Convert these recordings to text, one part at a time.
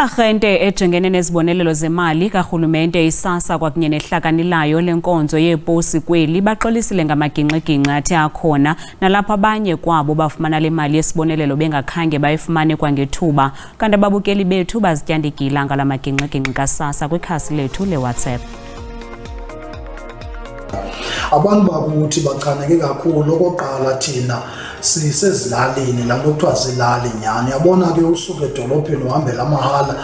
Arhente ejengene nezibonelelo zemali karhulumente isasa kwakunye nehlakanilayo lenkonzo yeposi kweli baxolisile ngamagingxigingxi athi akhona nalapho abanye kwabo bafumana le mali yesibonelelo bengakhange bayifumane kwangethuba. Kanti ababukeli bethu bazityandikila ngala magingxigingxi kasasa kwikhasi lethu leWhatsApp. Abantu bakuthi bachaneke kakhulu. Okokuqala thina sisezilalini la nto kuthiwa zilali nyani, yabona ke usuke edolophini uhambela mahala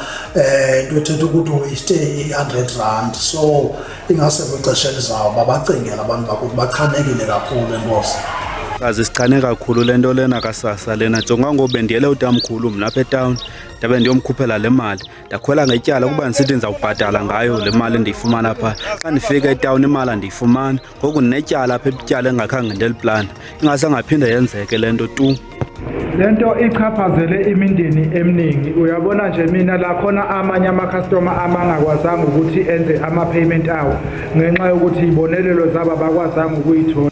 into ethetha ukuthi uyiste i-R100, so ingase kwixesha elizayo babacingela abantu bakuthi bachanekile kakhulu enkosi. Sichane kakhulu lento lena kasasa lena, jonga ngobe ndiyele utamkhulu mna apha etown ndabe ndiyomkhuphela le mali, ndakhwela ngetyala kuba ndisithi ndizawubhatala ngayo le mali endiyifumana phaa. Xa ndifika etown imali andiyifumani, ngoku ndinetyala apha etyala engakhange ndeliplani. Ingase ngaphinde yenzeke le nto tu. Lento ichaphazele imindeni eminingi. Uyabona nje mina la khona amanye ama-customer abangakwazanga ukuthi enze ama-payment awo ngenxa yokuthi ibonelelo zabo abakwazanga ukuyithola.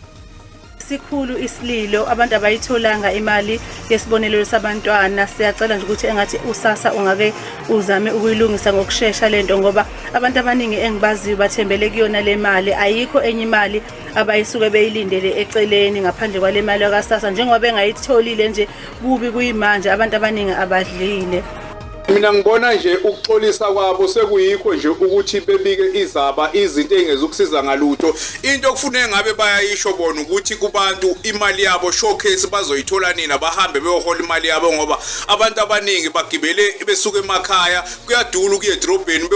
Sikhulu isililo abantu abayitholanga imali yesibonelelo sabantwana. Siyacela nje ukuthi engathi usasa ungake uzame ukuyilungisa ngokusheshsha lento, ngoba abantu abaningi engibaziyo bathembele kuyona le mali. Ayikho enye imali abayisuke beyilindele eceleni ngaphandle kwale mali yakasasa, njengoba bengayitholile nje kubi kuyimanje abantu abaningi abadlile. Mina ngibona nje ukuxolisa kwabo sekuyikho nje ukuthi bebike izaba izinto engezukusiza ngalutho. Into okufuneka ngabe bayayisho bona ukuthi kubantu imali yabo showcase bazoyithola nina, bahambe beyohola imali yabo, ngoba abantu abaningi bagibele besuka emakhaya kuyadula ukuya edrobheni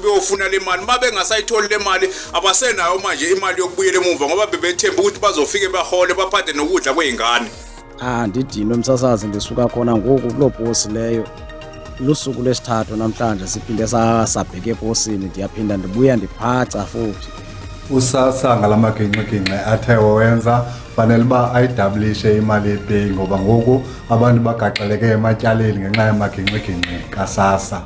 beyofuna le mali. Mabe ngasayitholi le mali abasenayo manje imali yokubuyela emuva, ngoba bebethemba ukuthi bazofike bahole baphathe nokudla kwezingane. Ndidinwe umsasazi ndisuka khona ngoku kuloo posi leyo. Lusuku lwesithathu namhlanje siphinde sabheka eposini, ndiyaphinda ndibuya ndiphaca futhi. Usasa ngalamagingxigingxi athe wenza fanele uba ayidablishe imali yepeyi, ngoba ngoku abantu bagaxeleke ematyaleni ngenxa yamagingxigingxi kasasa.